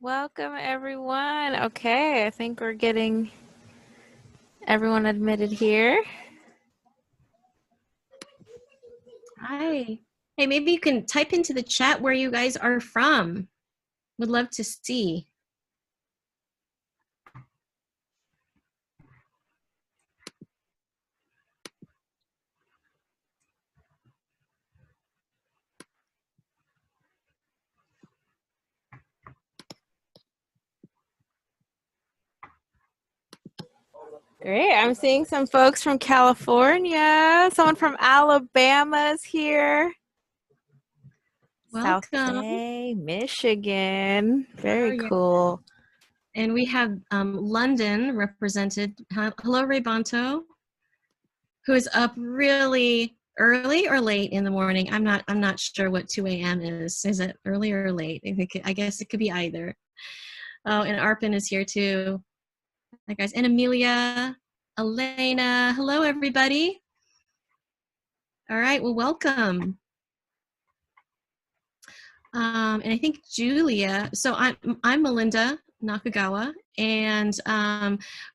Welcome, everyone. Okay, I think we're getting everyone admitted here. Hi. Hey, maybe you can type into the chat where you guys are from. Would love to see. Great. I'm seeing some folks from California. Someone from Alabama's here. Welcome. South Bay, Michigan. Very yeah. cool. And we have London represented. Hello, Rebonto, who is up really early or late in the morning. I'm not sure what 2 a.m. is. Is it early or late? I guess it could be either. Oh, and Arpin is here too. Hi, guys. And Amelia, Elena. Hello, everybody. All right. Well, welcome. And I think Julia, so I'm Melinda Nakagawa, and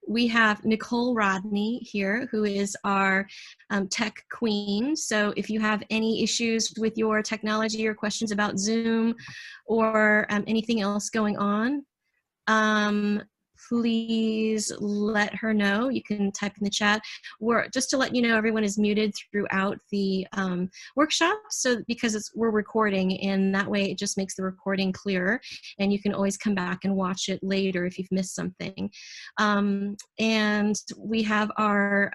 we have Nicole Rodney here, who is our tech queen. So if you have any issues with your technology or questions about Zoom or anything else going on, please let her know. You can type in the chat. Just to let you know, everyone is muted throughout the workshop, so because we're recording, and that way it just makes the recording clearer, and you can always come back and watch it later if you've missed something. And we have our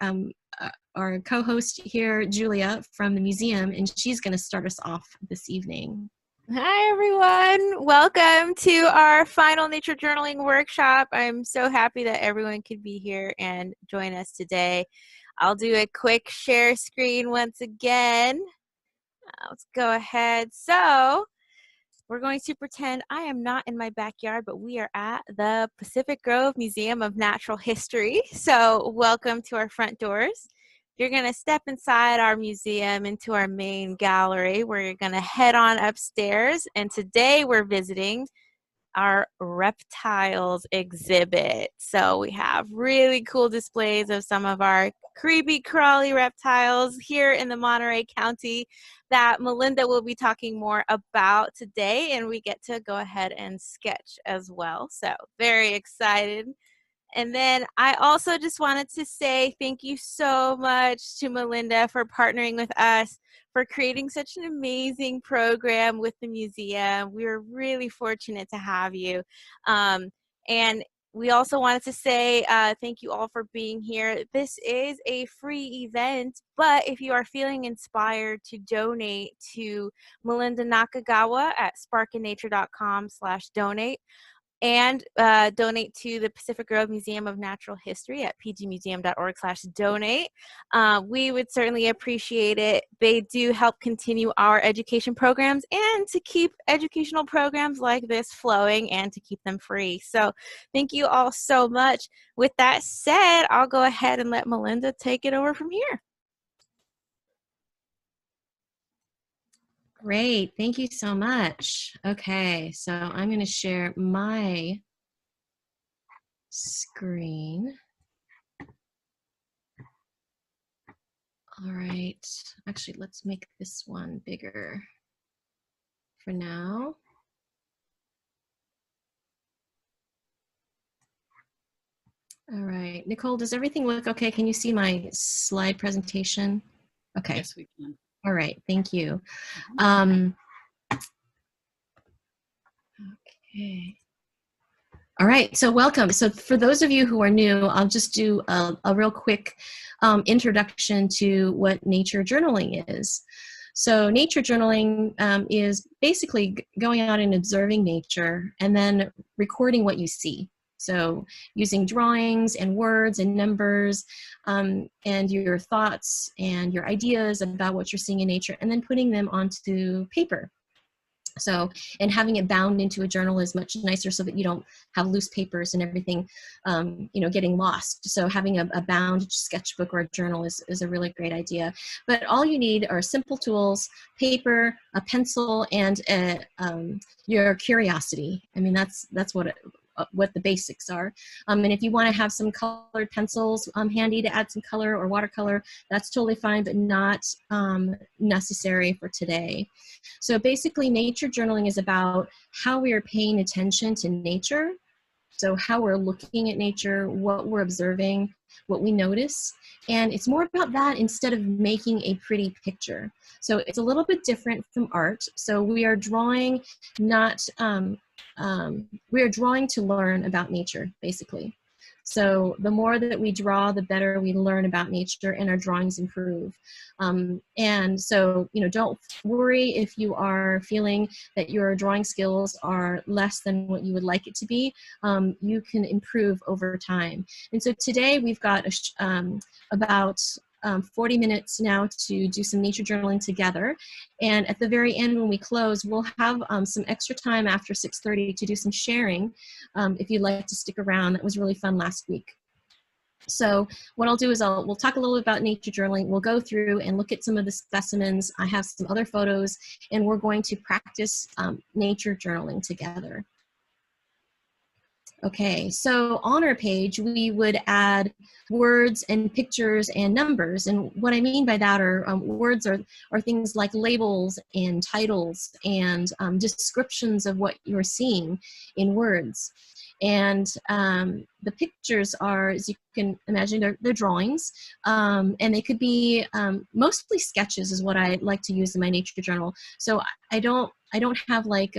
co-host here, Julia, from the museum, and she's going to start us off this evening. Hi, everyone. Welcome to our final nature journaling workshop. I'm so happy that everyone could be here and join us today. I'll do a quick share screen once again. Let's go ahead. So we're going to pretend I am not in my backyard, but we are at the Pacific Grove Museum of Natural History. So welcome to our front doors. You're going to step inside our museum into our main gallery, where you're going to head on upstairs. And today we're visiting our reptiles exhibit. So we have really cool displays of some of our creepy crawly reptiles here in the Monterey County that Melinda will be talking more about today, and we get to go ahead and sketch as well. So very excited. And then I also just wanted to say thank you so much to Melinda for partnering with us, for creating such an amazing program with the museum. We were really fortunate to have you. And we also wanted to say thank you all for being here. This is a free event, but if you are feeling inspired to donate to Melinda Nakagawa at sparkinnature.com/donate, and donate to the Pacific Grove Museum of Natural History at pgmuseum.org/donate. We would certainly appreciate it. They do help continue our education programs and to keep educational programs like this flowing and to keep them free. So thank you all so much. With that said, I'll go ahead and let Melinda take it over from here. Great, thank you so much. Okay, so I'm going to share my screen. All right, actually, let's make this one bigger for now. All right, Nicole, does everything look okay? Can you see my slide presentation? Okay. Yes, we can. All right, thank you. Okay. All right, so welcome. So for those of you who are new, I'll just do a real quick introduction to what nature journaling is. So nature journaling is basically going out and observing nature and then recording what you see. So using drawings and words and numbers and your thoughts and your ideas about what you're seeing in nature, and then putting them onto paper. So, and having it bound into a journal is much nicer so that you don't have loose papers and everything, you know, getting lost. So having a bound sketchbook or a journal is a really great idea. But all you need are simple tools, paper, a pencil, and your curiosity. I mean, that's what the basics are. And if you want to have some colored pencils handy to add some color or watercolor, that's totally fine, but not necessary for today. So basically, nature journaling is about how we are paying attention to nature. So how we're looking at nature, what we're observing, what we notice. And it's more about that instead of making a pretty picture. So it's a little bit different from art. So we are drawing not, we are drawing to learn about nature, basically. So the more that we draw, the better we learn about nature and our drawings improve. And so, you know, don't worry if you are feeling that your drawing skills are less than what you would like it to be. You can improve over time. And so today we've got about 40 minutes now to do some nature journaling together. And at the very end, when we close, we'll have some extra time after 6:30 to do some sharing if you'd like to stick around. That was really fun last week. So what I'll do is we'll talk a little bit about nature journaling. We'll go through and look at some of the specimens. I have some other photos, and we're going to practice nature journaling together. Okay, so on our page, we would add words and pictures and numbers. And what I mean by that are words are things like labels and titles and descriptions of what you're seeing in words. And the pictures are, as you can imagine, they're drawings. And they could be mostly sketches is what I like to use in my nature journal. So I don't have like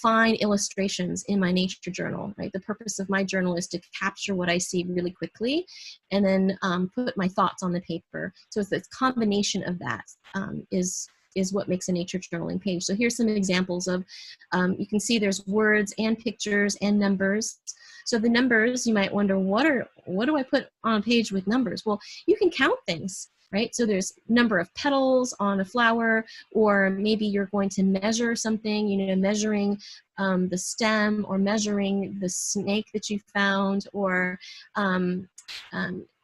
fine illustrations in my nature journal, right? The purpose of my journal is to capture what I see really quickly and then put my thoughts on the paper. So it's this combination of that is what makes a nature journaling page. So here's some examples of, you can see there's words and pictures and numbers. So the numbers, you might wonder, what do I put on a page with numbers? Well, you can count things. Right? So there's number of petals on a flower, or maybe you're going to measure something, you know, measuring the stem or measuring the snake that you found, or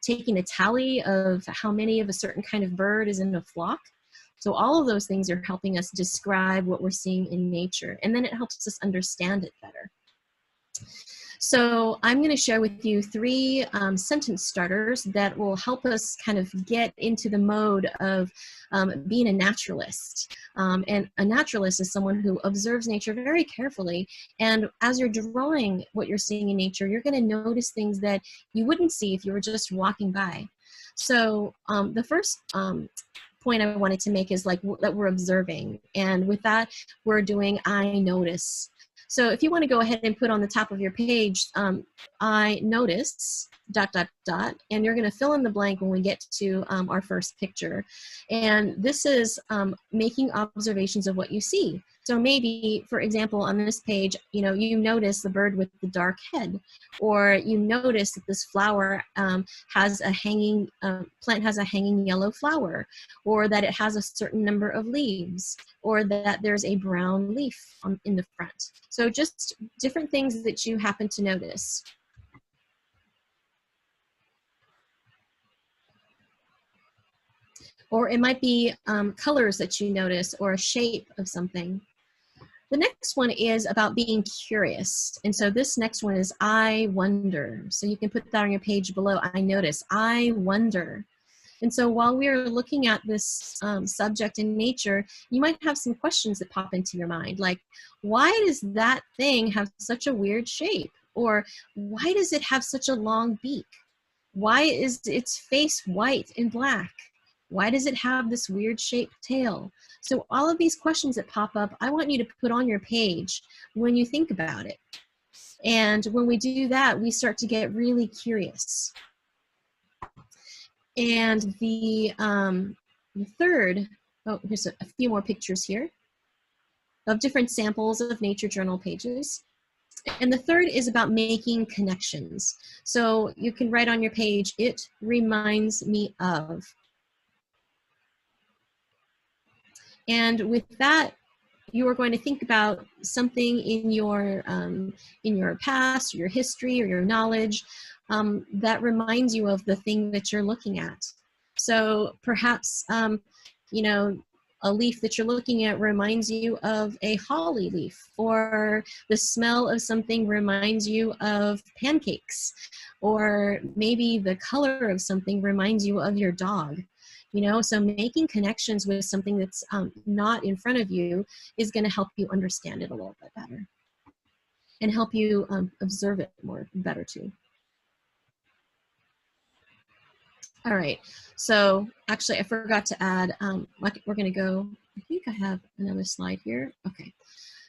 taking a tally of how many of a certain kind of bird is in a flock. So all of those things are helping us describe what we're seeing in nature, and then it helps us understand it better. So I'm going to share with you 3 sentence starters that will help us kind of get into the mode of being a naturalist. And a naturalist is someone who observes nature very carefully. And as you're drawing what you're seeing in nature, you're going to notice things that you wouldn't see if you were just walking by. So the first point I wanted to make is like that we're observing. And with that, we're doing I notice. So if you want to go ahead and put on the top of your page, I notice, ... and you're going to fill in the blank when we get to our first picture. And this is making observations of what you see. So maybe, for example, on this page, you know, you notice the bird with the dark head, or you notice that this flower has a hanging, plant has a hanging yellow flower, or that it has a certain number of leaves, or that there's a brown leaf in the front. So just different things that you happen to notice. Or it might be colors that you notice, or a shape of something. The next one is about being curious. And so this next one is I wonder. So you can put that on your page below. I notice, I wonder. And so while we are looking at this subject in nature, you might have some questions that pop into your mind, like, why does that thing have such a weird shape? Or why does it have such a long beak? Why is its face white and black? Why does it have this weird shaped tail? So all of these questions that pop up, I want you to put on your page when you think about it. And when we do that, we start to get really curious. And the third, oh, here's a few more pictures here of different samples of nature journal pages. And the third is about making connections. So you can write on your page, it reminds me of. And with that you are going to think about something in your past, or your history, or your knowledge that reminds you of the thing that you're looking at. So perhaps, you know, a leaf that you're looking at reminds you of a holly leaf, or the smell of something reminds you of pancakes, or maybe the color of something reminds you of your dog. You know, so making connections with something that's not in front of you is going to help you understand it a little bit better, and help you observe it better too. All right, so actually I forgot to add, we're going to go, I think I have another slide here. Okay,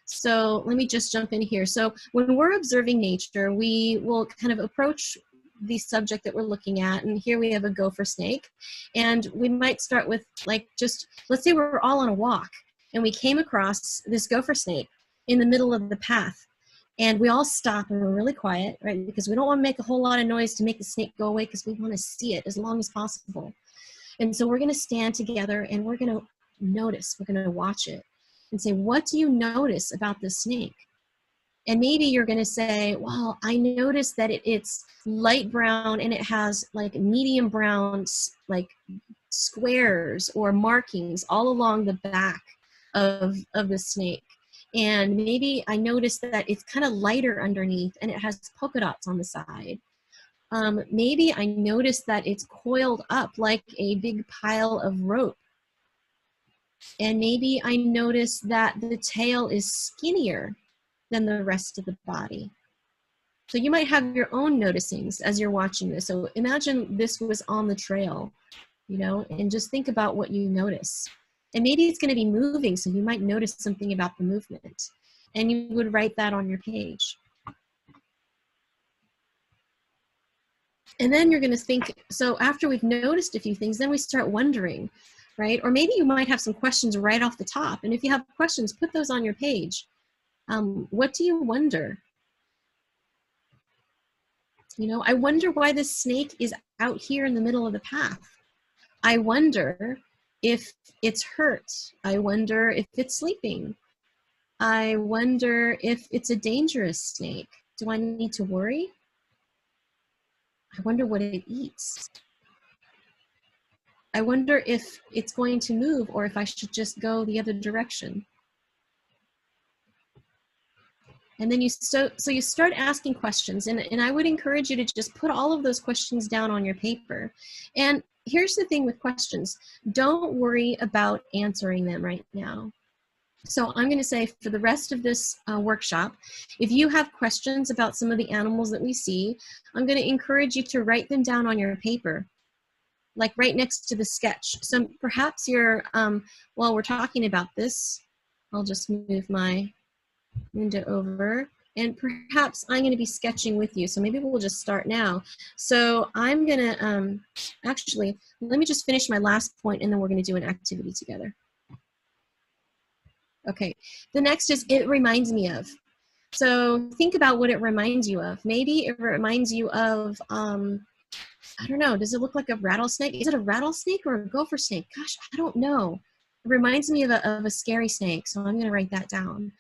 so let me just jump in here. So when we're observing nature, we will kind of approach the subject that we're looking at, and here we have a gopher snake, and we might start with, like, just, let's say we're all on a walk and we came across this gopher snake in the middle of the path, and we all stop and we're really quiet, right? Because we don't want to make a whole lot of noise to make the snake go away, because we want to see it as long as possible. And so we're going to stand together and we're going to notice, we're going to watch it and say, what do you notice about this snake? And maybe you're going to say, well, I noticed that it's light brown and it has like medium brown, like squares or markings all along the back of the snake. And maybe I noticed that it's kind of lighter underneath and it has polka dots on the side. Maybe I noticed that it's coiled up like a big pile of rope. And maybe I noticed that the tail is skinnier than the rest of the body. So you might have your own noticings as you're watching this. So imagine this was on the trail, you know, and just think about what you notice. And maybe it's going to be moving, so you might notice something about the movement. And you would write that on your page. And then you're going to think, so after we've noticed a few things, then we start wondering, right? Or maybe you might have some questions right off the top. And if you have questions, put those on your page. What do you wonder? You know, I wonder why this snake is out here in the middle of the path. I wonder if it's hurt. I wonder if it's sleeping. I wonder if it's a dangerous snake. Do I need to worry? I wonder what it eats. I wonder if it's going to move or if I should just go the other direction. And then you start asking questions, and I would encourage you to just put all of those questions down on your paper. And here's the thing with questions: don't worry about answering them right now. So I'm going to say, for the rest of this workshop, if you have questions about some of the animals that we see, I'm going to encourage you to write them down on your paper, like right next to the sketch. So perhaps you're, while we're talking about this, I'll just move my window over, and perhaps I'm going to be sketching with you. So maybe we'll just start now. So I'm going to, actually, let me just finish my last point, and then we're going to do an activity together. Okay, the next is, it reminds me of. So think about what it reminds you of. Maybe it reminds you of, I don't know, does it look like a rattlesnake? Is it a rattlesnake or a gopher snake? Gosh, I don't know. It reminds me of a scary snake, so I'm going to write that down.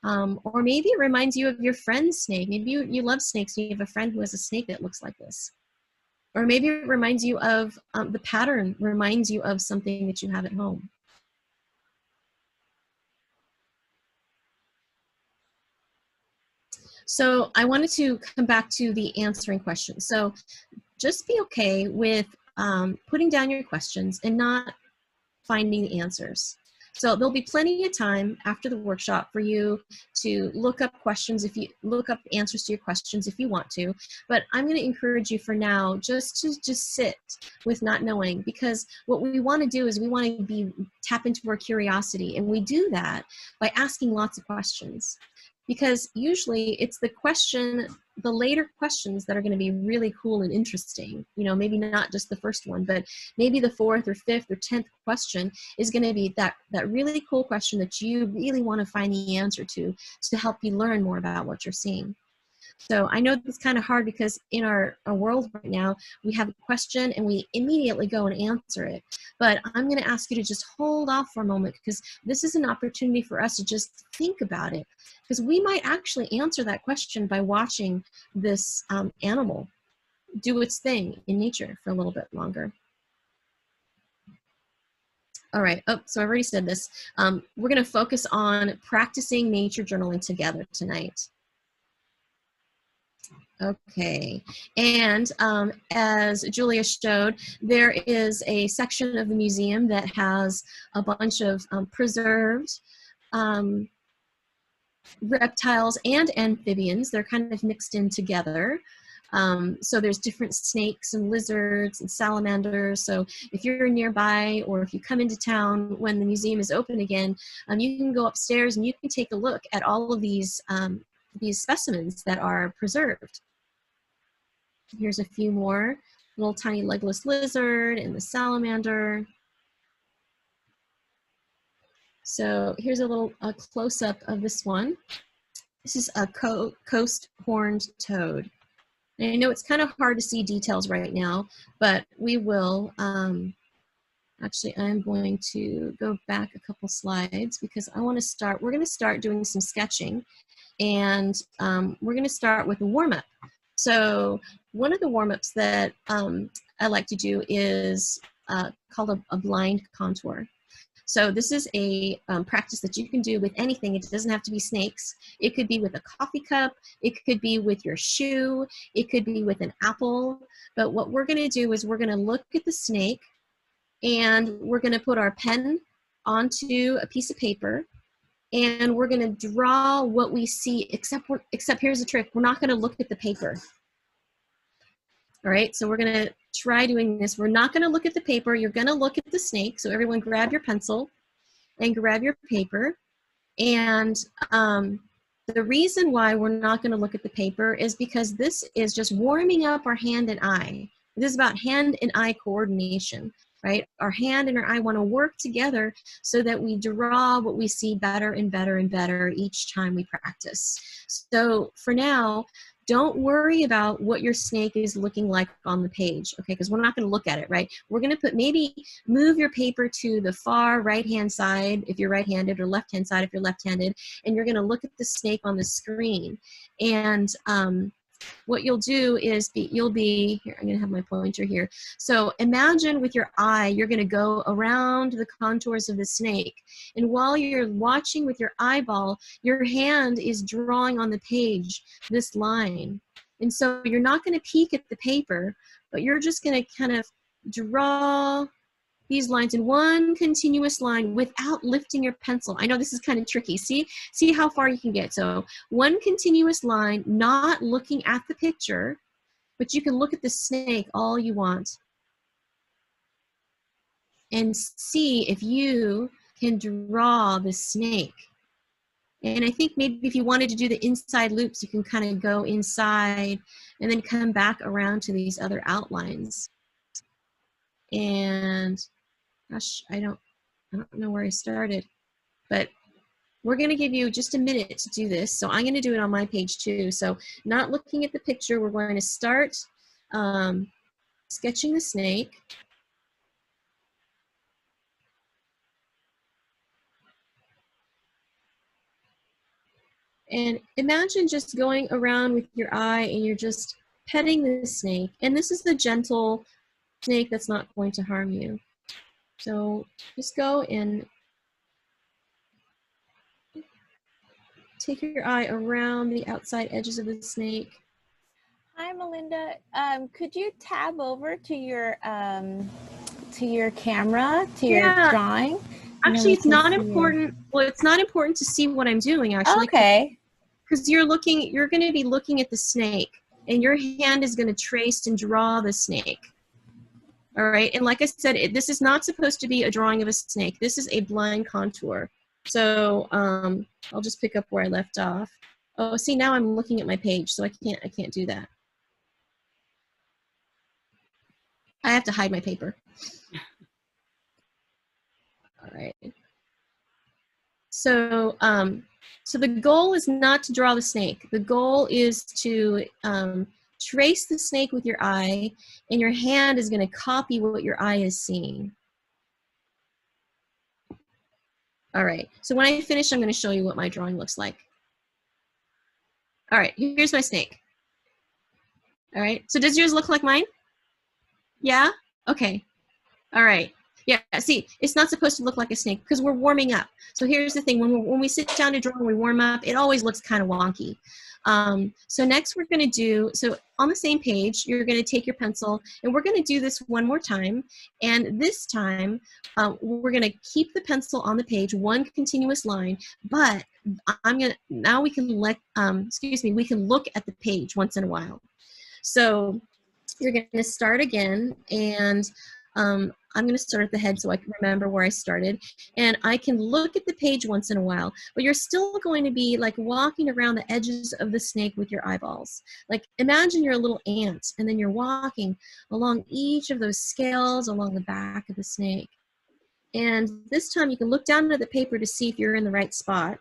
Or maybe it reminds you of your friend's snake. Maybe you love snakes and you have a friend who has a snake that looks like this. Or maybe it reminds you of, the pattern reminds you of something that you have at home. So I wanted to come back to the answering questions. So just be okay with putting down your questions and not finding the answers. So there'll be plenty of time after the workshop for you to look up questions, if you look up answers to your questions if you want to. But I'm going to encourage you for now just to sit with not knowing, because what we want to do is we want to tap into our curiosity, and we do that by asking lots of questions. Because usually it's the later questions that are going to be really cool and interesting. You know, maybe not just the first one, but maybe the 4th or 5th or 10th question is going to be that really cool question that you really want to find the answer to help you learn more about what you're seeing. So I know it's kind of hard because in our world right now, we have a question and we immediately go and answer it. But I'm going to ask you to just hold off for a moment, because this is an opportunity for us to just think about it. Because we might actually answer that question by watching this animal do its thing in nature for a little bit longer. All right, oh, so I already said this. We're going to focus on practicing nature journaling together tonight. Okay, and as Julia showed, there is a section of the museum that has a bunch of preserved reptiles and amphibians. They're kind of mixed in together. So there's different snakes and lizards and salamanders. So if you're nearby, or if you come into town when the museum is open again, you can go upstairs and you can take a look at all of these specimens that are preserved. Here's a few more. Little tiny legless lizard and the salamander. So here's a close-up of this one. This is a coast horned toad. And I know it's kind of hard to see details right now, but we will. Actually, I'm going to go back a couple slides, because I want to start. We're going to start doing some sketching, and we're going to start with a warm-up. So one of the warm-ups that I like to do is called a blind contour. So this is a practice that you can do with anything. It doesn't have to be snakes. It could be with a coffee cup. It could be with your shoe. It could be with an apple. But what we're going to do is we're going to look at the snake, and we're going to put our pen onto a piece of paper, and we're going to draw what we see, except here's the trick. We're not going to look at the paper. All right, so we're going to try doing this. We're not going to look at the paper. You're going to look at the snake. So everyone grab your pencil and grab your paper. And the reason why we're not going to look at the paper is because this is just warming up our hand and eye. This is about hand and eye coordination, right? Our hand and our eye want to work together so that we draw what we see better and better and better each time we practice. So for now, don't worry about what your snake is looking like on the page, okay? Because we're not going to look at it, right? We're going to maybe move your paper to the far right-hand side if you're right-handed, or left-hand side if you're left-handed, and you're going to look at the snake on the screen. And what you'll do is you'll be, here, I'm going to have my pointer here. So imagine with your eye, you're going to go around the contours of the snake. And while you're watching with your eyeball, your hand is drawing on the page this line. And so you're not going to peek at the paper, but you're just going to kind of draw these lines in one continuous line without lifting your pencil. I know this is kind of tricky. See how far you can get. So one continuous line, not looking at the picture, but you can look at the snake all you want and see if you can draw the snake. And I think maybe if you wanted to do the inside loops, you can kind of go inside and then come back around to these other outlines. And gosh, I don't know where I started, but we're going to give you just a minute to do this. So I'm going to do it on my page too. So not looking at the picture, we're going to start sketching the snake. And imagine just going around with your eye and you're just petting the snake. And this is the gentle snake that's not going to harm you. So just go and take your eye around the outside edges of the snake. Hi, Melinda. Could you tab over to your camera, to your drawing? Actually, it's not important. Well, it's not important to see what I'm doing, actually. Okay. Because you're going to be looking at the snake, and your hand is going to trace and draw the snake. All right, and like I said, this is not supposed to be a drawing of a snake. This is a blind contour. So I'll just pick up where I left off. Oh, see, now I'm looking at my page, so I can't do that. I have to hide my paper. All right. So So the goal is not to draw the snake. The goal is to trace the snake with your eye, and your hand is going to copy what your eye is seeing. All right, so when I finish, I'm going to show you what my drawing looks like. All right, here's my snake. All right, so does yours look like mine? Yeah? Okay. All right. Yeah, see, it's not supposed to look like a snake because we're warming up. So here's the thing, when we sit down to draw and we warm up, it always looks kind of wonky. So next we're going to do, so on the same page, you're going to take your pencil and we're going to do this one more time. And this time, we're going to keep the pencil on the page, one continuous line, but now we can we can look at the page once in a while. So you're going to start again, and I'm going to start at the head so I can remember where I started. And I can look at the page once in a while, but you're still going to be like walking around the edges of the snake with your eyeballs. Like imagine you're a little ant, and then you're walking along each of those scales along the back of the snake. And this time you can look down at the paper to see if you're in the right spot.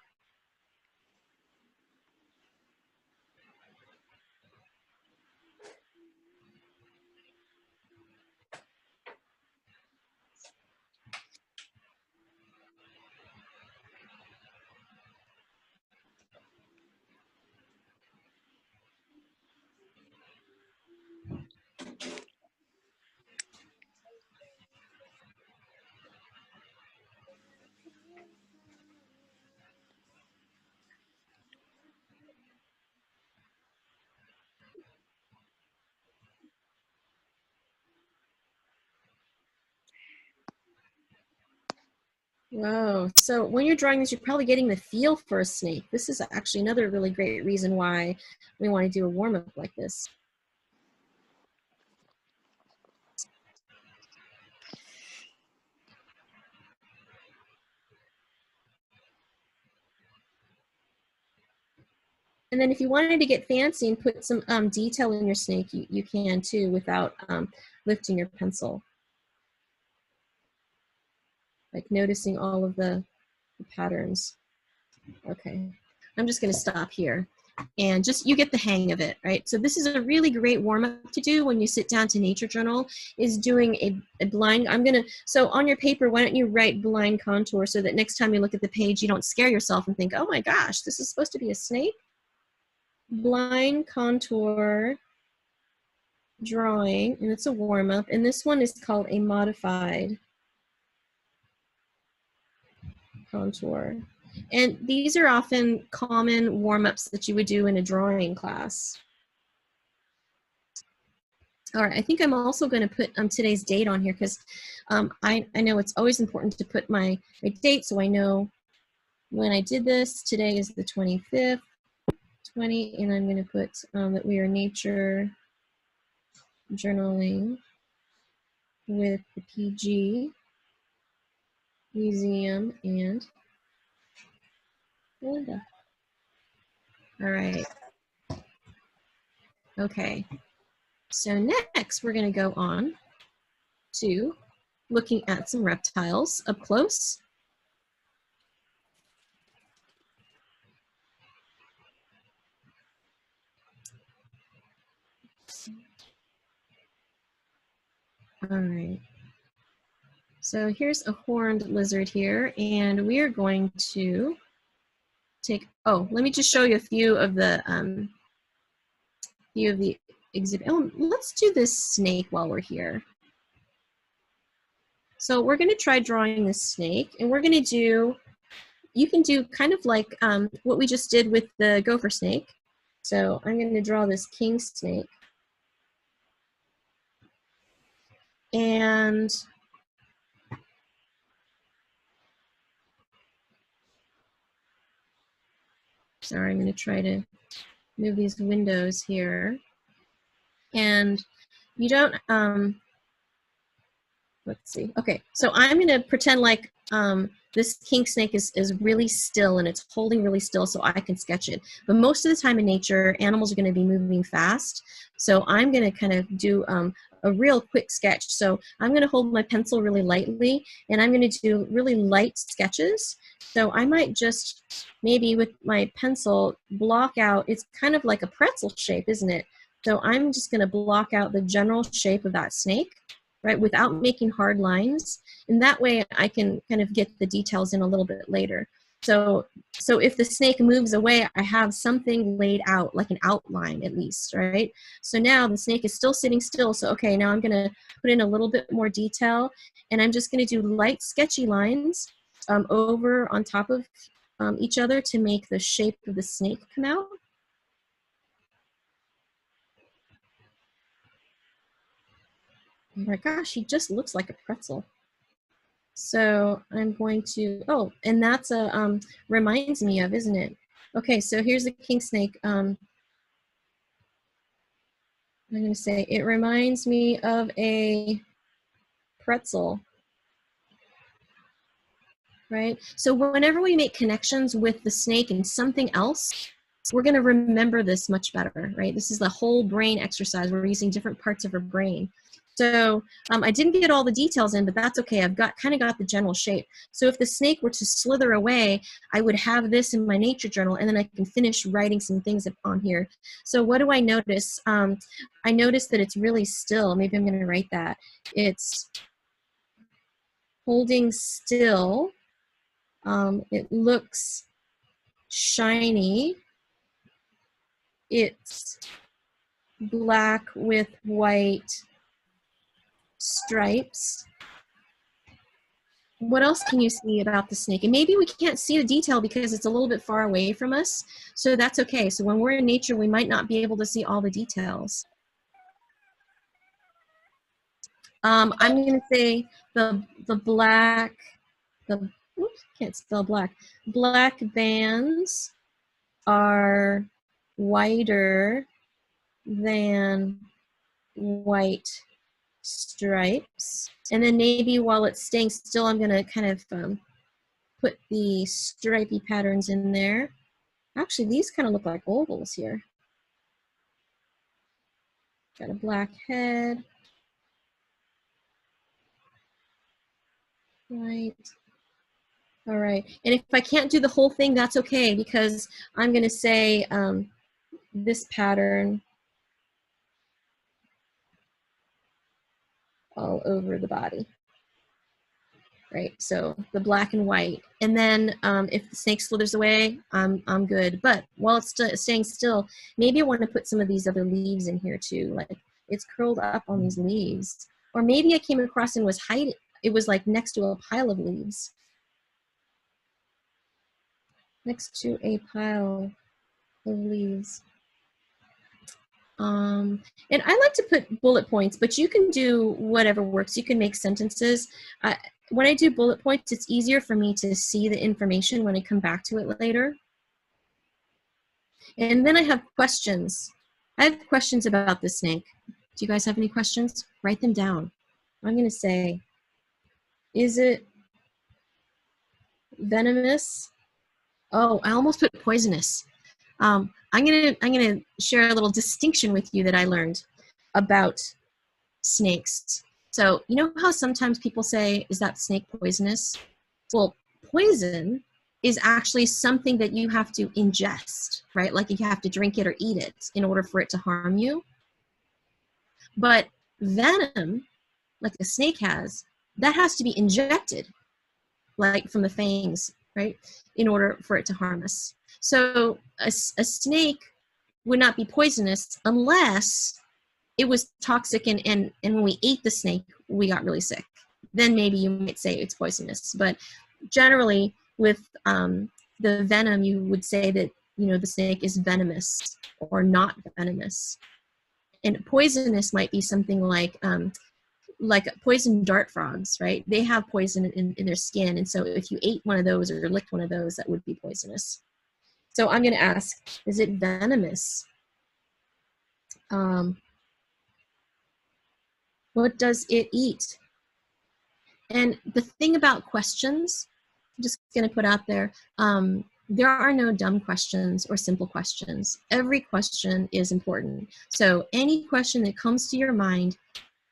Whoa, so when you're drawing this, you're probably getting the feel for a snake. This is actually another really great reason why we want to do a warm-up like this. And then if you wanted to get fancy and put some detail in your snake, you can too without lifting your pencil. Like noticing all of the patterns. Okay, I'm just gonna stop here. And just, you get the hang of it, right? So this is a really great warm-up to do when you sit down to nature journal, is doing a blind, so on your paper, why don't you write blind contour so that next time you look at the page, you don't scare yourself and think, oh my gosh, this is supposed to be a snake? Blind contour drawing, and it's a warm-up, and this one is called a modified contour. And these are often common warm-ups that you would do in a drawing class. All right, I think I'm also going to put today's date on here because I know it's always important to put my date so I know when I did this. Today is the 25th, and I'm going to put that we are nature journaling with the PG Museum and Melinda. All right. Okay. So next we're going to go on to looking at some reptiles up close. All right. So here's a horned lizard here, and we are going to take, let me just show you a few of the exhibit. Oh, let's do this snake while we're here. So we're going to try drawing this snake, and we're going to do, you can do kind of like what we just did with the gopher snake. So I'm going to draw this king snake. And sorry, I'm going to try to move these windows here. And you don't, let's see. Okay, so I'm going to pretend like this king snake is really still, and it's holding really still so I can sketch it. But most of the time in nature, animals are going to be moving fast. So I'm going to kind of do a a real quick sketch. So I'm going to hold my pencil really lightly, and I'm going to do really light sketches. So I might just maybe with my pencil block out, it's kind of like a pretzel shape, isn't it? So I'm just going to block out the general shape of that snake, right, without making hard lines. And that way I can kind of get the details in a little bit later. So if the snake moves away, I have something laid out, like an outline at least, right? So now the snake is still sitting still. So okay, now I'm gonna put in a little bit more detail, and I'm just gonna do light sketchy lines over on top of each other to make the shape of the snake come out. Oh my gosh, he just looks like a pretzel. So I'm going to, oh, and that's a, reminds me of, isn't it? Okay, so here's the king snake. I'm going to say, it reminds me of a pretzel, right? So whenever we make connections with the snake and something else, we're going to remember this much better, right? This is the whole brain exercise. We're using different parts of our brain. So I didn't get all the details in, but that's okay. I've kind of got the general shape. So if the snake were to slither away, I would have this in my nature journal, and then I can finish writing some things on here. So what do I notice? I notice that it's really still. Maybe I'm going to write that. It's holding still. It looks shiny. It's black with white stripes. What else can you see about the snake? And maybe we can't see the detail because it's a little bit far away from us, so that's okay. So when we're in nature, we might not be able to see all the details. I'm going to say the black, oops, can't spell black. Black bands are wider than white stripes. And then maybe while it's staying still, I'm going to kind of put the stripy patterns in there. Actually, these kind of look like ovals here. Got a black head. Right. All right. And if I can't do the whole thing, that's okay, because I'm going to say this pattern all over the body. Right, so the black and white. And then if the snake slithers away, I'm good. But while it's staying still, maybe I want to put some of these other leaves in here too. Like it's curled up on these leaves. Or maybe I came across and was hiding. It was like next to a pile of leaves. Next to a pile of leaves. And I like to put bullet points, but you can do whatever works. You can make sentences. When I do bullet points, it's easier for me to see the information when I come back to it later. And then I have questions. I have questions about the snake. Do you guys have any questions? Write them down. I'm going to say, is it venomous? Oh, I almost put poisonous. I'm gonna share a little distinction with you that I learned about snakes. So you know how sometimes people say, is that snake poisonous? Well, poison is actually something that you have to ingest, right? Like you have to drink it or eat it in order for it to harm you. But venom, like a snake has, that has to be injected, like from the fangs, right? In order for it to harm us. So a snake would not be poisonous unless it was toxic and when we ate the snake, we got really sick. Then maybe you might say it's poisonous. But generally with the venom, you would say that, you know, the snake is venomous or not venomous. And poisonous might be something like poison dart frogs, right? They have poison in their skin. And so if you ate one of those or licked one of those, that would be poisonous. So I'm going to ask, is it venomous? What does it eat? And the thing about questions, I'm just going to put out there, there are no dumb questions or simple questions. Every question is important. So any question that comes to your mind,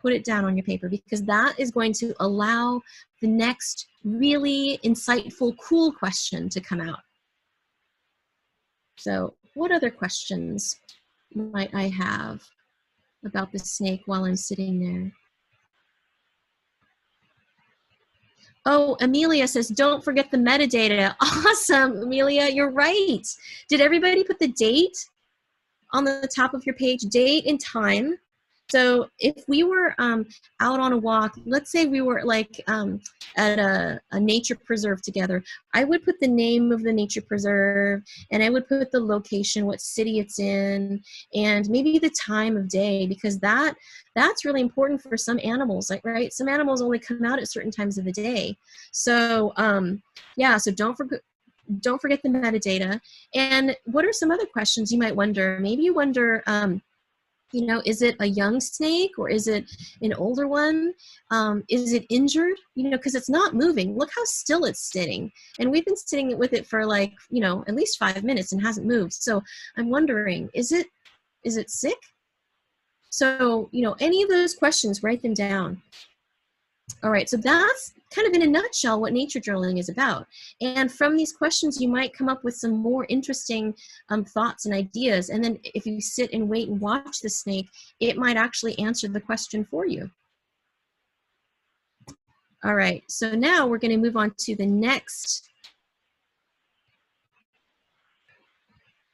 put it down on your paper, because that is going to allow the next really insightful, cool question to come out. So what other questions might I have about the snake while I'm sitting there? Oh, Amelia says, don't forget the metadata. Awesome, Amelia, you're right. Did everybody put the date on the top of your page? Date and time. So if we were out on a walk, let's say we were like at a nature preserve together, I would put the name of the nature preserve, and I would put the location, what city it's in, and maybe the time of day, because that's really important for some animals, like, right? Some animals only come out at certain times of the day. So yeah, so don't forget the metadata. And what are some other questions you might wonder? Maybe you wonder, you know, is it a young snake or is it an older one? Is it injured? You know, because it's not moving. Look how still it's sitting. And we've been sitting with it for like, you know, at least 5 minutes and hasn't moved. So I'm wondering, is it sick? So, you know, any of those questions, write them down. All right, so that's kind of in a nutshell what nature journaling is about. And from these questions, you might come up with some more interesting thoughts and ideas. And then if you sit and wait and watch the snake, it might actually answer the question for you. All right, so now we're going to move on to the next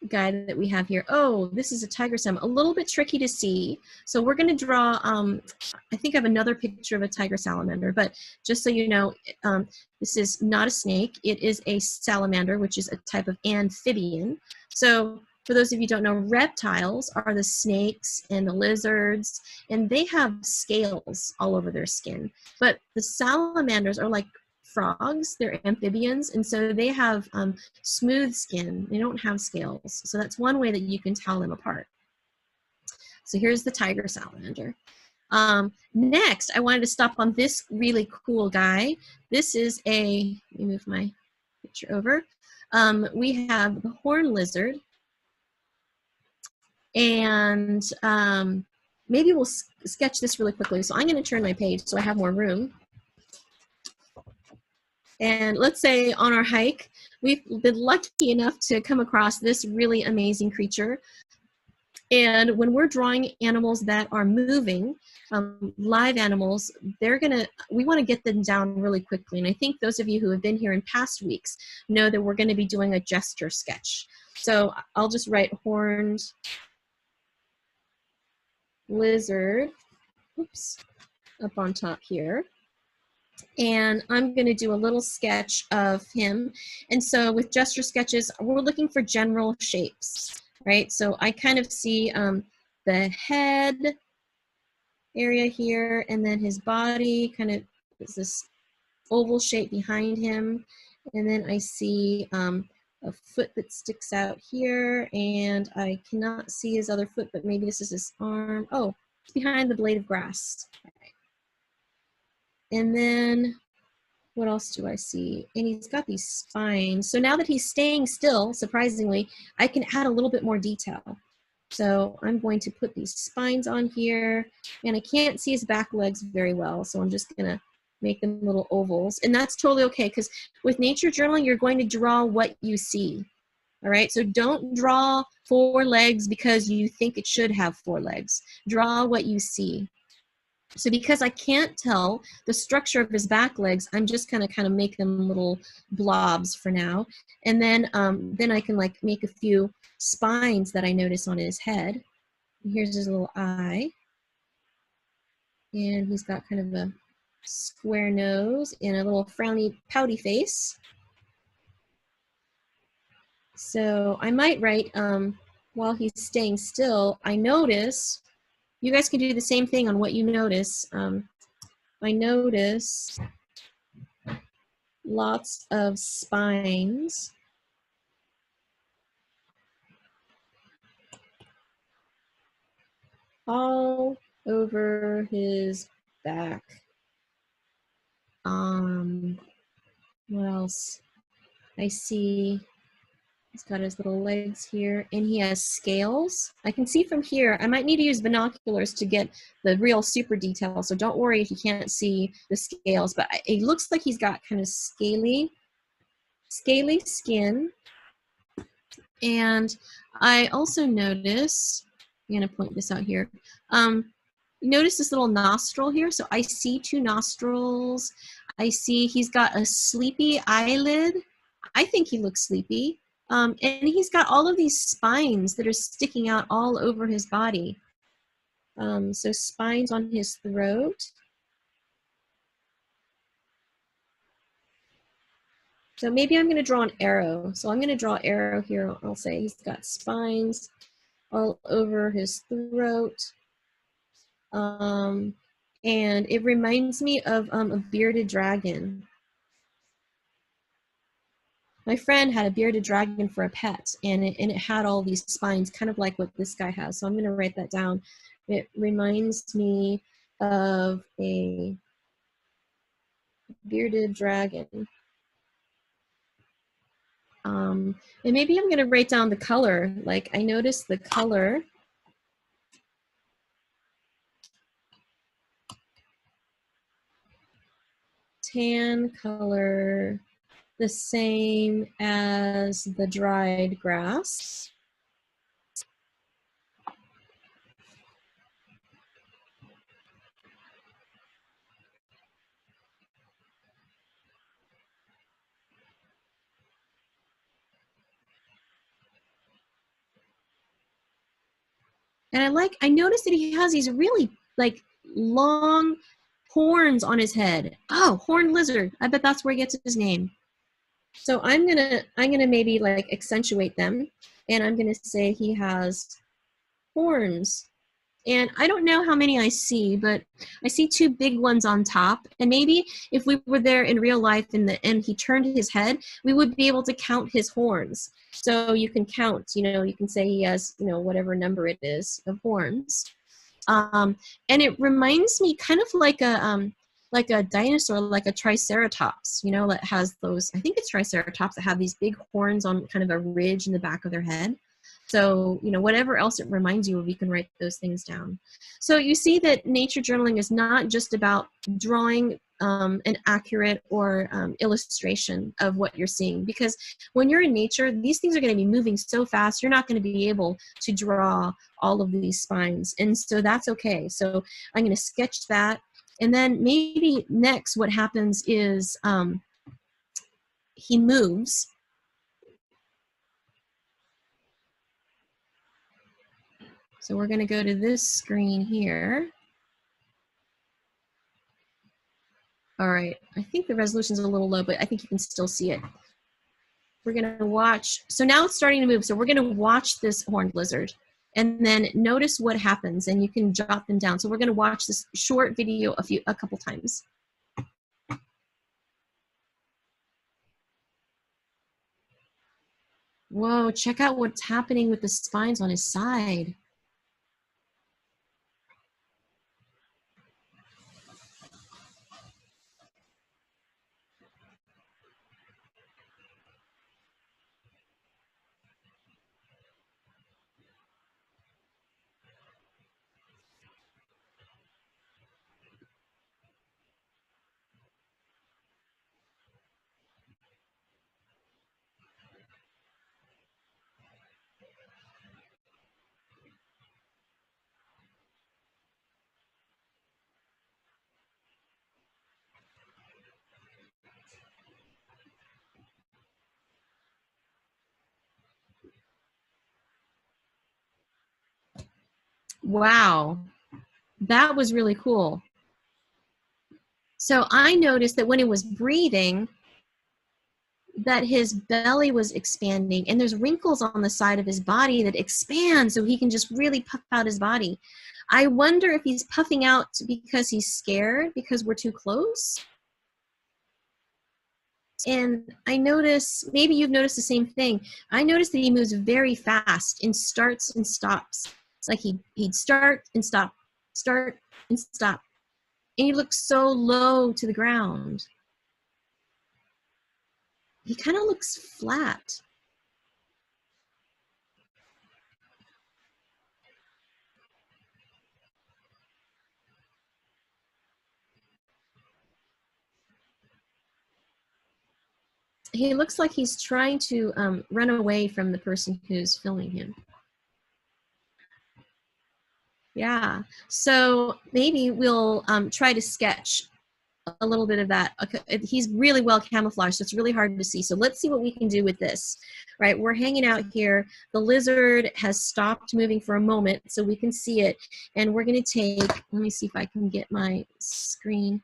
guy that we have here. Oh, this is a tiger salmon, a little bit tricky to see. So we're going to draw, I think I have another picture of a tiger salamander, but just so you know, this is not a snake. It is a salamander, which is a type of amphibian. So for those of you who don't know, reptiles are the snakes and the lizards, and they have scales all over their skin. But the salamanders are like frogs, they're amphibians, and so they have smooth skin. They don't have scales. So that's one way that you can tell them apart. So here's the tiger salamander. Next, I wanted to stop on this really cool guy. This is a, let me move my picture over. We have the horn lizard. And maybe we'll sketch this really quickly. So I'm going to turn my page so I have more room. And let's say on our hike, we've been lucky enough to come across this really amazing creature. And when we're drawing animals that are moving, live animals, we want to get them down really quickly. And I think those of you who have been here in past weeks know that we're going to be doing a gesture sketch. So I'll just write horned lizard, oops, up on top here. And I'm going to do a little sketch of him. And so with gesture sketches, we're looking for general shapes, right? So I kind of see the head area here, and then his body kind of is this oval shape behind him. And then I see a foot that sticks out here, and I cannot see his other foot, but maybe this is his arm. Oh, it's behind the blade of grass. And then what else do I see? And he's got these spines. So now that he's staying still, surprisingly, I can add a little bit more detail. So I'm going to put these spines on here, and I can't see his back legs very well, so I'm just gonna make them little ovals. And that's totally okay, because with nature journaling, you're going to draw what you see. All right, so don't draw 4 legs because you think it should have 4 legs. Draw what you see. So because I can't tell the structure of his back legs, I'm just gonna kind of make them little blobs for now. And then I can like make a few spines that I notice on his head. And here's his little eye. And he's got kind of a square nose and a little frowny, pouty face. So I might write, while he's staying still, I notice, you guys can do the same thing on what you notice. I notice lots of spines all over his back. What else? I see He's got his little legs here, and he has scales. I can see from here. I might need to use binoculars to get the real super detail, so don't worry if you can't see the scales, but it looks like he's got kind of scaly skin. And I also notice, I'm gonna point this out here, notice this little nostril here? So I see two nostrils. I see he's got a sleepy eyelid. I think he looks sleepy. And he's got all of these spines that are sticking out all over his body. So spines on his throat. So maybe I'm going to draw an arrow. So I'm going to draw an arrow here. I'll say he's got spines all over his throat. And it reminds me of a bearded dragon. My friend had a bearded dragon for a pet, and it had all these spines, kind of like what this guy has. So I'm going to write that down. It reminds me of a bearded dragon. And maybe I'm going to write down the color. Like, I noticed the color. Tan color, the same as the dried grass. And I noticed that he has these really like long horns on his head. Oh, horned lizard. I bet that's where he gets his name. So I'm gonna maybe like accentuate them, and I'm gonna say he has horns. And I don't know how many I see, but I see two big ones on top. And maybe if we were there in real life and he turned his head, we would be able to count his horns. So you can count, you can say he has, whatever number it is of horns. And it reminds me kind of like a dinosaur, like a triceratops, that has those, I think it's triceratops that have these big horns on kind of a ridge in the back of their head. So, whatever else it reminds you of, you can write those things down. So you see that nature journaling is not just about drawing an accurate or illustration of what you're seeing, because when you're in nature, these things are going to be moving so fast, you're not going to be able to draw all of these spines. And so that's okay. So I'm going to sketch that. And then maybe next what happens is he moves. So we're going to go to this screen here. All right, I think the resolution's a little low, but I think you can still see it. We're going to watch. So now it's starting to move. So we're going to watch this horned lizard and then notice what happens, and you can jot them down. So we're going to watch this short video a couple times. Whoa, check out what's happening with the spines on his side. Wow, that was really cool. So I noticed that when it was breathing, that his belly was expanding, and there's wrinkles on the side of his body that expand so he can just really puff out his body. I wonder if he's puffing out because he's scared because we're too close. And I notice, maybe you've noticed the same thing. I noticed that he moves very fast and starts and stops. It's like he'd start and stop, start and stop. And he looks so low to the ground. He kind of looks flat. he looks like he's trying to run away from the person who's filming him. Yeah, so maybe we'll try to sketch a little bit of that. Okay, he's really well camouflaged, so it's really hard to see. So let's see what we can do with this. Right, we're hanging out here. The lizard has stopped moving for a moment, so we can see it. And we're going to take, let me see if I can get my screen.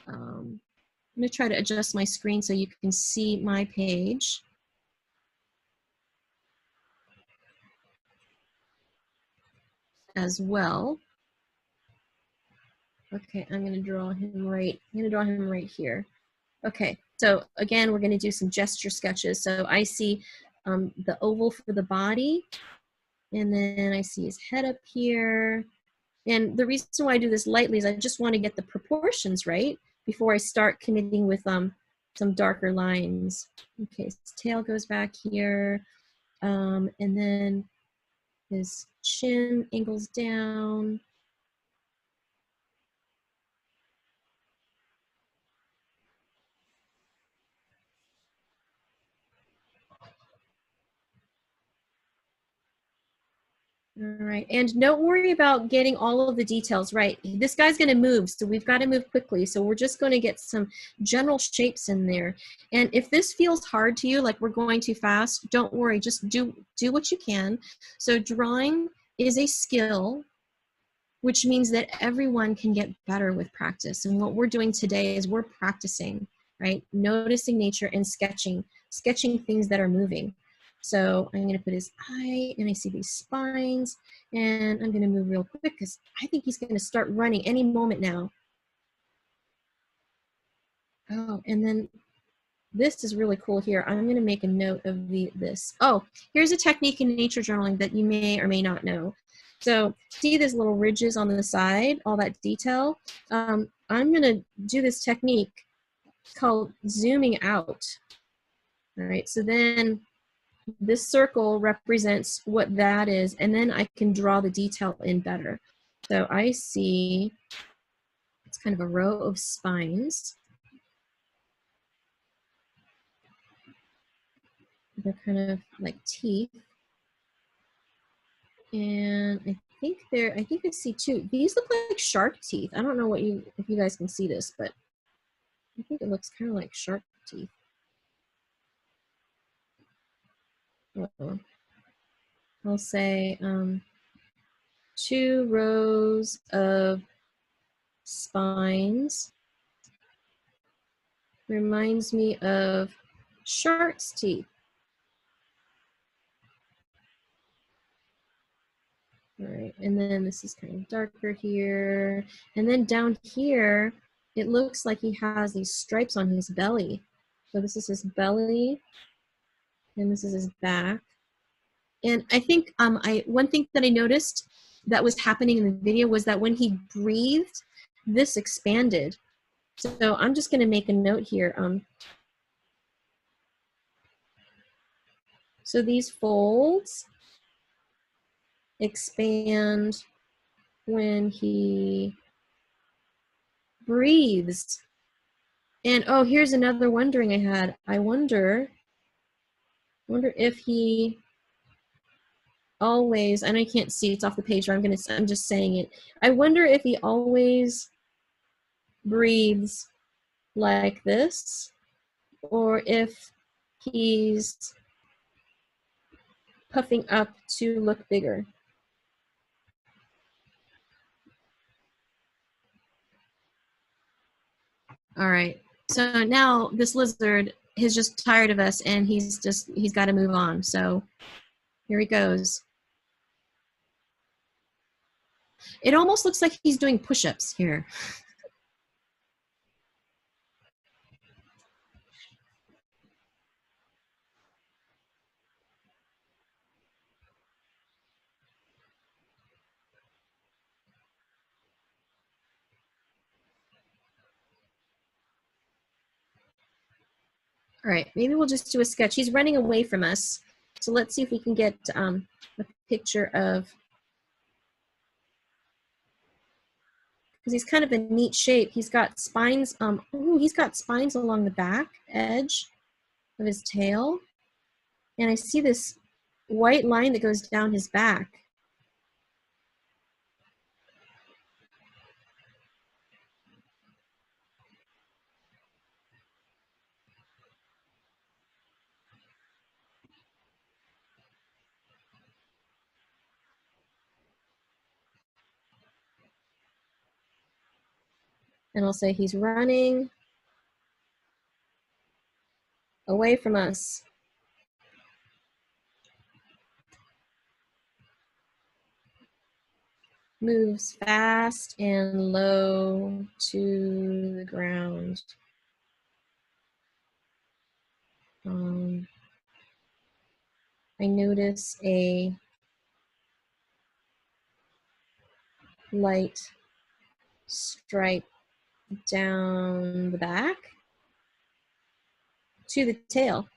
I'm going to try to adjust my screen so you can see my page as well. Okay, I'm going to draw him right. I'm going to draw him right here. Okay, so again, we're going to do some gesture sketches. So I see the oval for the body, and then I see his head up here. And the reason why I do this lightly is I just want to get the proportions right before I start committing with some darker lines. Okay, his tail goes back here, and then his chin angles down. All right, and don't worry about getting all of the details right. This guy's gonna move, so we've gotta move quickly. So we're just gonna get some general shapes in there. And if this feels hard to you, like we're going too fast, don't worry, just do what you can. So drawing is a skill, which means that everyone can get better with practice. And what we're doing today is we're practicing, right? Noticing nature and sketching things that are moving. So I'm going to put his eye, and I see these spines, and I'm going to move real quick because I think he's going to start running any moment now. Oh, and then this is really cool here. I'm going to make a note of this. Oh, here's a technique in nature journaling that you may or may not know. So see these little ridges on the side, all that detail? I'm going to do this technique called zooming out. All right, so then this circle represents what that is, and then I can draw the detail in better. So I see it's kind of a row of spines. They're kind of like teeth. And I think I see two. These look like shark teeth. I don't know if you guys can see this, but I think it looks kind of like shark teeth. I'll say 2 rows of spines. Reminds me of shark's teeth. All right, and then this is kind of darker here. And then down here, it looks like he has these stripes on his belly. So this is his belly, and this is his back. And I think one thing that I noticed that was happening in the video was that when he breathed, this expanded. So I'm just going to make a note here. So these folds expand when he breathes. And oh, here's another wondering I had. I wonder if he always, and I can't see, it's off the page, I'm just saying it. I wonder if he always breathes like this, or if he's puffing up to look bigger. All right, so now this lizard is just tired of us, and he's got to move on. So here he goes. It almost looks like he's doing push-ups here. All right, maybe we'll just do a sketch. He's running away from us. So let's see if we can get a picture of because he's kind of a neat shape. He's got spines. Ooh, he's got spines along the back edge of his tail. And I see this white line that goes down his back. And I'll say he's running away from us. Moves fast and low to the ground. I notice a light stripe down the back to the tail.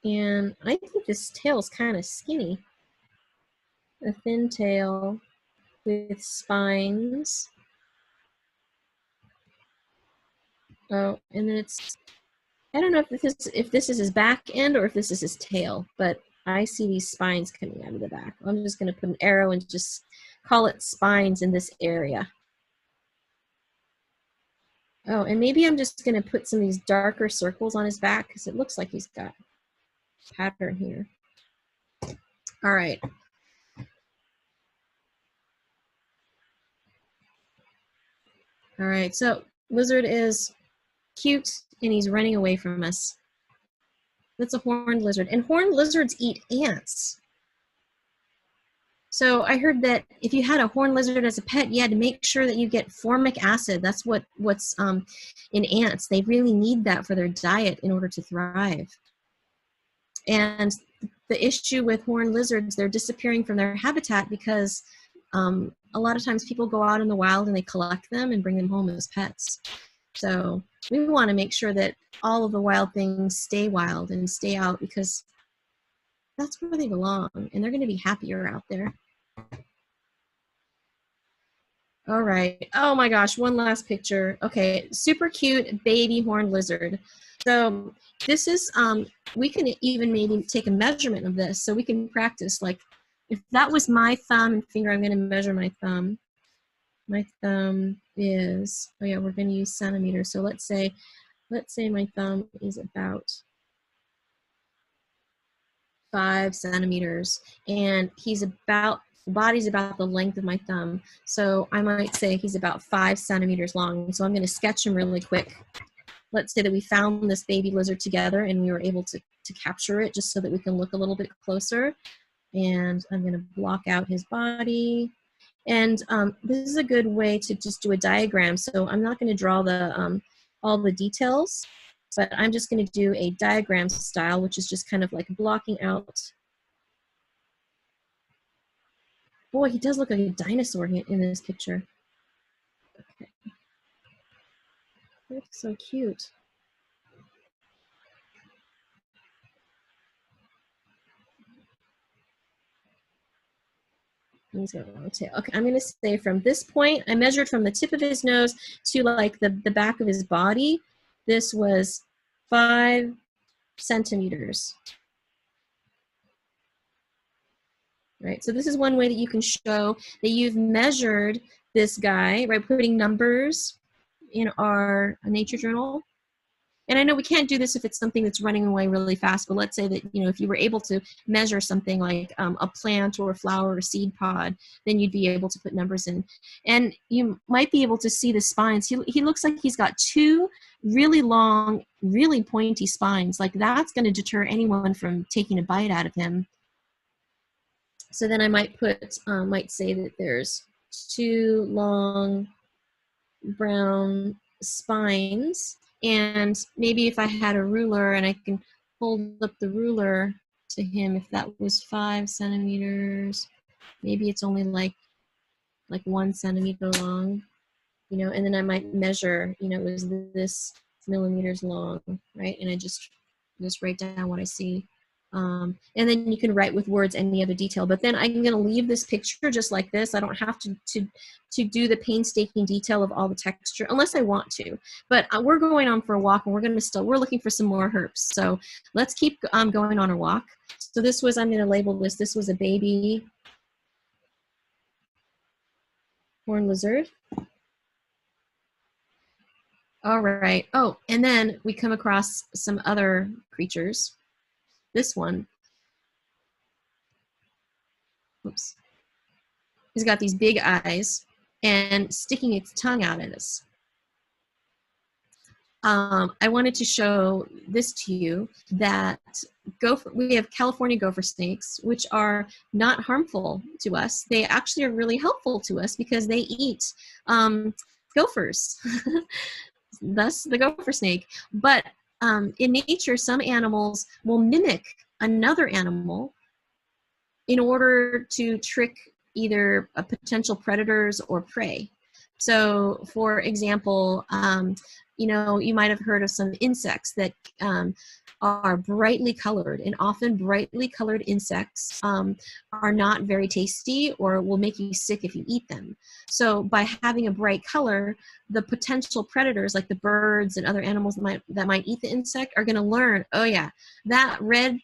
And I think this tail's kind of skinny. A thin tail with spines. Oh, and then it's, I don't know if this is his back end or if this is his tail, but I see these spines coming out of the back. I'm just going to put an arrow and just call it spines in this area. Oh, and maybe I'm just going to put some of these darker circles on his back because it looks like he's got a pattern here. All right. All right, so lizard is cute and he's running away from us. That's a horned lizard. And horned lizards eat ants. So I heard that if you had a horned lizard as a pet, you had to make sure that you get formic acid. That's what's in ants. They really need that for their diet in order to thrive. And the issue with horned lizards, they're disappearing from their habitat because a lot of times people go out in the wild and they collect them and bring them home as pets. So we want to make sure that all of the wild things stay wild and stay out because that's where they belong and they're going to be happier out there. All right. Oh my gosh, one last picture. Okay, super cute baby horned lizard. So this is, we can even maybe take a measurement of this so we can practice. Like if that was my thumb and finger, I'm going to measure my thumb. My thumb is, oh yeah, we're going to use centimeters. So let's say my thumb is about 5 centimeters and he's about, the body's about the length of my thumb. So I might say he's about 5 centimeters long. So I'm going to sketch him really quick. Let's say that we found this baby lizard together and we were able to capture it just so that we can look a little bit closer. And I'm going to block out his body. And this is a good way to just do a diagram. So I'm not going to draw the all the details, but I'm just going to do a diagram style, which is just kind of like blocking out. Boy, he does look like a dinosaur in this picture. Okay. That's so cute. He's got a long tail. Okay, I'm going to say from this point, I measured from the tip of his nose to like the back of his body. This was 5 centimeters. Right, so this is one way that you can show that you've measured this guy, right, putting numbers in our nature journal. And I know we can't do this if it's something that's running away really fast, but let's say that, you know, if you were able to measure something like a plant or a flower or a seed pod, then you'd be able to put numbers in. And you might be able to see the spines. He looks like he's got 2 really long, really pointy spines. Like that's going to deter anyone from taking a bite out of him. So then I might put, might say that there's 2 long brown spines. And maybe if I had a ruler and I can hold up the ruler to him, if that was 5 centimeters, maybe it's only like 1 centimeter long, you know, and then I might measure, you know, is this millimeters long, right? And I just write down what I see. And then you can write with words any other detail. But then I'm going to leave this picture just like this. I don't have to do the painstaking detail of all the texture unless I want to. But we're going on for a walk, and we're looking for some more herps. So let's keep going on our walk. So this was, I'm going to label this. This was a baby horned lizard. All right. Oh, and then we come across some other creatures. This one. Oops. He's got these big eyes and sticking its tongue out at us. I wanted to show this to you, that we have California gopher snakes, which are not harmful to us. They actually are really helpful to us because they eat gophers, thus the gopher snake. But in nature, some animals will mimic another animal in order to trick either potential predators or prey. So, for example, you know, you might have heard of some insects that are brightly colored, and often brightly colored insects are not very tasty or will make you sick if you eat them. So by having a bright color, the potential predators like the birds and other animals that might eat the insect are going to learn, oh yeah, that red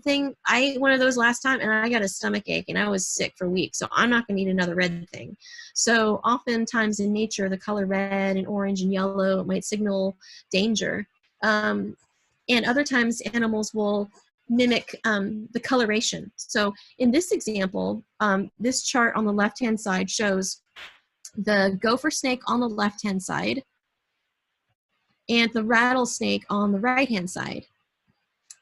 thing, I ate one of those last time and I got a stomach ache and I was sick for weeks, so I'm not going to eat another red thing. So oftentimes in nature, the color red and orange and yellow might signal danger. And other times animals will mimic the coloration. So in this example, this chart on the left-hand side shows the gopher snake on the left-hand side and the rattlesnake on the right-hand side.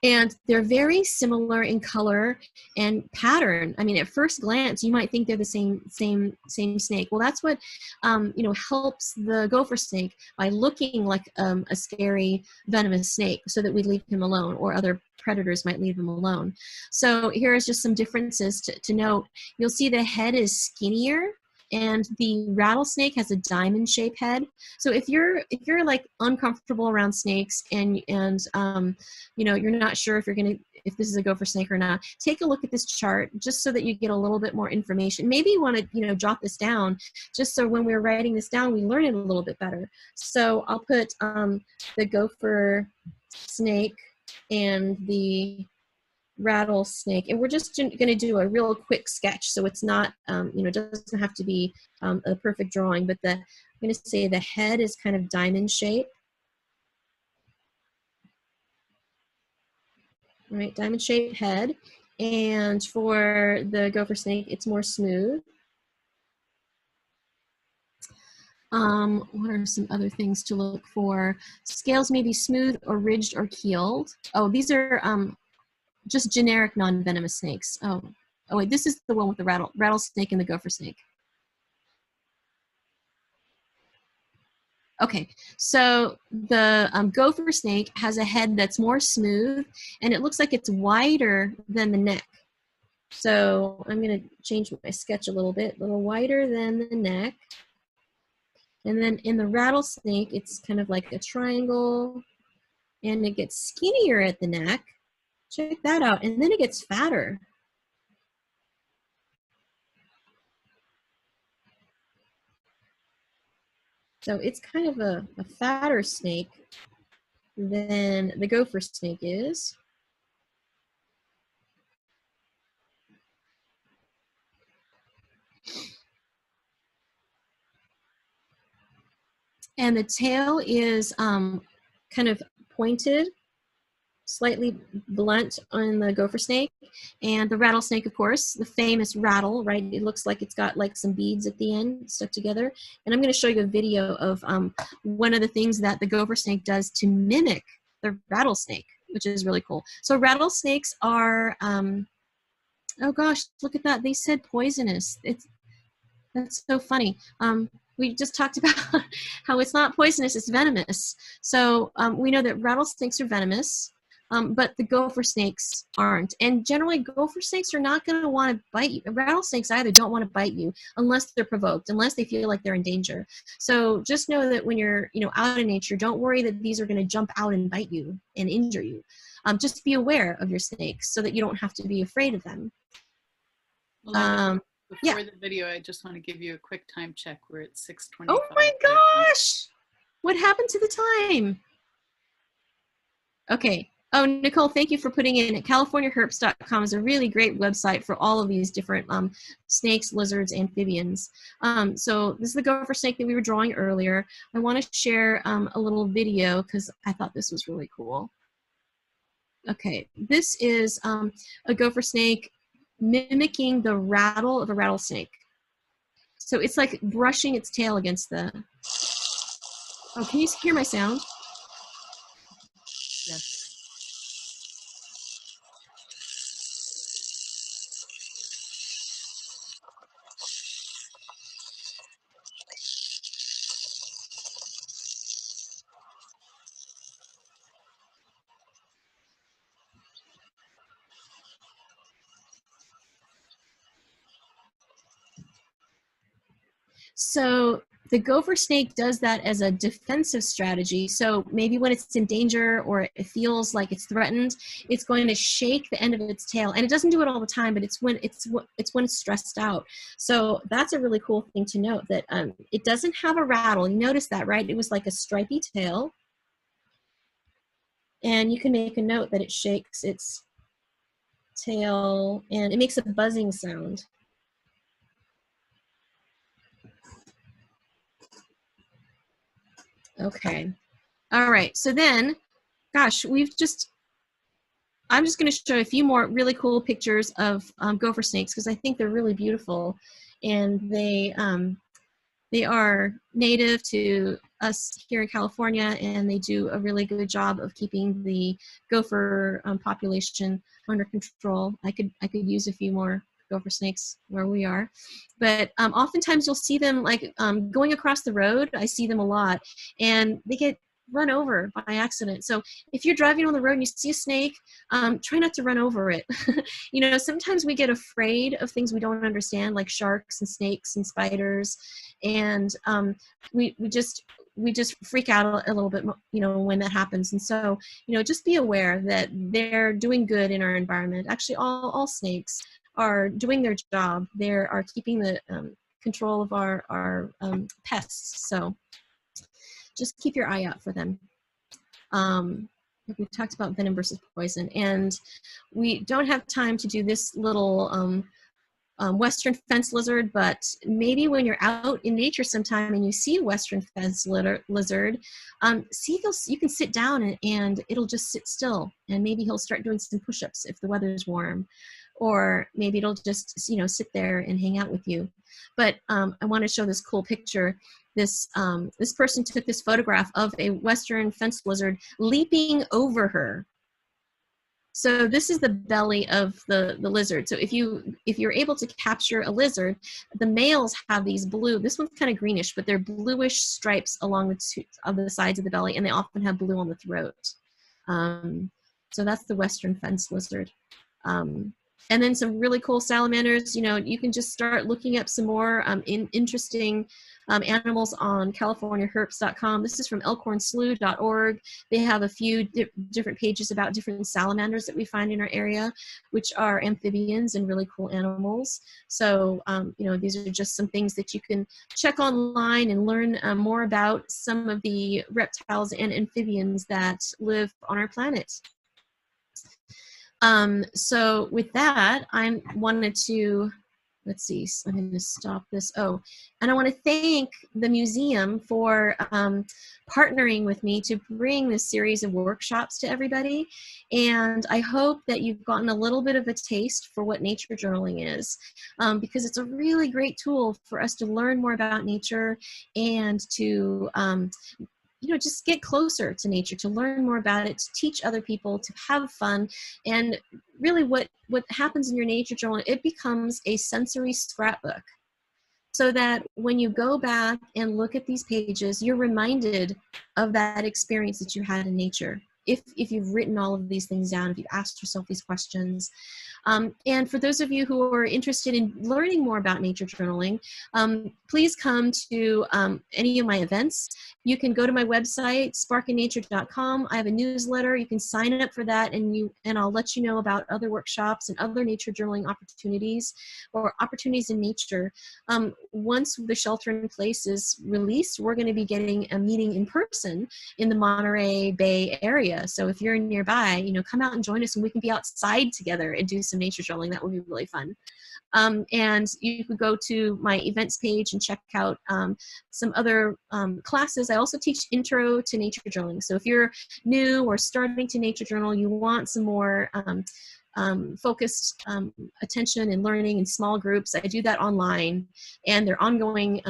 And they're very similar in color and pattern. I mean, at first glance, you might think they're the same snake. Well, that's what you know, helps the gopher snake by looking like a scary venomous snake, so that we leave him alone, or other predators might leave him alone. So here's just some differences to note. You'll see the head is skinnier, and the rattlesnake has a diamond-shaped head. So if you're like uncomfortable around snakes and you know, you're not sure if this is a gopher snake or not, take a look at this chart just so that you get a little bit more information. Maybe you want to, you know, jot this down just so when we're writing this down, we learn it a little bit better. So I'll put the gopher snake and the rattlesnake, and we're just going to do a real quick sketch, so it's not you know, it doesn't have to be a perfect drawing, but I'm going to say the head is kind of diamond shape. All right, diamond shaped head. And for the gopher snake, it's more smooth. What are some other things to look for? Scales may be smooth or ridged or keeled. Oh, these are just generic non-venomous snakes. Oh wait, this is the one with the rattlesnake and the gopher snake. Okay, so the gopher snake has a head that's more smooth, and it looks like it's wider than the neck. So I'm going to change my sketch a little wider than the neck. And then in the rattlesnake, it's kind of like a triangle, and it gets skinnier at the neck. Check that out. And then it gets fatter. So it's kind of a fatter snake than the gopher snake is. And the tail is kind of pointed, slightly blunt on the gopher snake. And the rattlesnake, of course, the famous rattle, right? It looks like it's got like some beads at the end stuck together. And I'm going to show you a video of one of the things that the gopher snake does to mimic the rattlesnake, which is really cool. So rattlesnakes are, oh gosh, look at that. They said poisonous. That's so funny. We just talked about how it's not poisonous, it's venomous. So we know that rattlesnakes are venomous. but the gopher snakes aren't. And generally, gopher snakes are not going to want to bite you. Rattlesnakes either don't want to bite you unless they're provoked, unless they feel like they're in danger. So just know that when you're, out in nature, don't worry that these are going to jump out and bite you and injure you. Just be aware of your snakes so that you don't have to be afraid of them. Melinda, Yeah. before the video, I just want to give you a quick time check. We're at 6:25. Oh my gosh! What happened to the time? Okay. Oh, Nicole, thank you for putting in it. CaliforniaHerps.com is a really great website for all of these different snakes, lizards, amphibians. So this is the gopher snake that we were drawing earlier. I want to share a little video because I thought this was really cool. Okay, this is a gopher snake mimicking the rattle of a rattlesnake. So it's like brushing its tail against the... Oh, can you hear my sound? Yes. So the gopher snake does that as a defensive strategy. So maybe when it's in danger or it feels like it's threatened, it's going to shake the end of its tail. And it doesn't do it all the time, but it's when it's stressed out. So that's a really cool thing to note, that it doesn't have a rattle. You notice that, right? It was like a stripy tail. And you can make a note that it shakes its tail and it makes a buzzing sound. Okay. All right. So then, gosh, I'm just going to show a few more really cool pictures of gopher snakes because I think they're really beautiful, and they are native to us here in California, and they do a really good job of keeping the gopher population under control. I could use a few more gopher snakes where we are, but oftentimes you'll see them like going across the road. I see them a lot, and they get run over by accident. So if you're driving on the road and you see a snake, try not to run over it. Sometimes we get afraid of things we don't understand, like sharks and snakes and spiders, and we just freak out a little bit, when that happens. And so, just be aware that they're doing good in our environment. Actually, all snakes are doing their job. They are keeping the control of our pests. So just keep your eye out for them. We talked about venom versus poison, and we don't have time to do this little western fence lizard, but maybe when you're out in nature sometime and you see a western fence lizard, you can sit down and it'll just sit still, and maybe he'll start doing some push-ups if the weather's warm, or maybe it'll just sit there and hang out with you. But I want to show this cool picture. This person took this photograph of a western fence lizard leaping over her. So this is the belly of the lizard. So if you're able to capture a lizard, the males have these blue, this one's kind of greenish, but they're bluish stripes along the sides of the belly, and they often have blue on the throat. So that's the western fence lizard. And then some really cool salamanders. You can just start looking up some more interesting animals on CaliforniaHerps.com. This is from elkhornslough.org. They have a few different pages about different salamanders that we find in our area, which are amphibians and really cool animals. So, these are just some things that you can check online and learn more about some of the reptiles and amphibians that live on our planet. So with that, I wanted to, let's see, so I'm going to stop this. Oh, and I want to thank the museum for partnering with me to bring this series of workshops to everybody. And I hope that you've gotten a little bit of a taste for what nature journaling is, because it's a really great tool for us to learn more about nature and to just get closer to nature, to learn more about it, to teach other people, to have fun. And really what happens in your nature journal, it becomes a sensory scrapbook, so that when you go back and look at these pages, you're reminded of that experience that you had in nature. if you've written all of these things down, if you've asked yourself these questions. And for those of you who are interested in learning more about nature journaling, please come to any of my events. You can go to my website, sparkinnature.com. I have a newsletter. You can sign up for that, and I'll let you know about other workshops and other nature journaling opportunities or opportunities in nature. Once the shelter in place is released, we're going to be getting a meeting in person in the Monterey Bay area. So if you're nearby, come out and join us, and we can be outside together and do some nature journaling. That would be really fun. And you could go to my events page and check out some other classes. I also teach intro to nature journaling. So if you're new or starting to nature journal, you want some more focused attention and learning in small groups, I do that online, and they're ongoing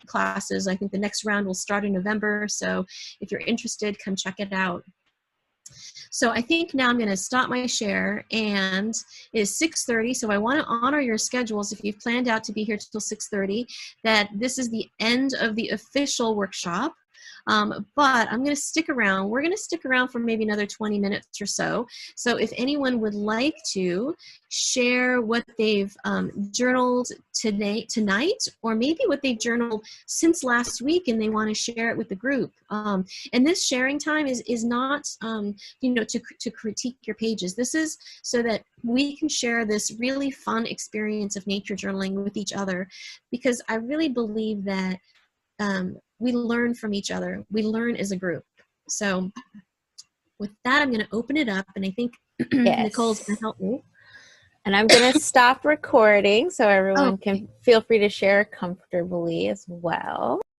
classes. I think the next round will start in November. So if you're interested, come check it out. So I think now I'm going to stop my share, and it is 6:30. So I want to honor your schedules if you've planned out to be here till 6:30, that this is the end of the official workshop. But I'm going to stick around. We're going to stick around for maybe another 20 minutes or so. So if anyone would like to share what they've journaled tonight, or maybe what they've journaled since last week and they want to share it with the group. And this sharing time is not, to critique your pages. This is so that we can share this really fun experience of nature journaling with each other, because I really believe that we learn from each other. We learn as a group. So with that, I'm going to open it up, and I think Nicole's going to help me. And I'm going to stop recording so everyone can feel free to share comfortably as well.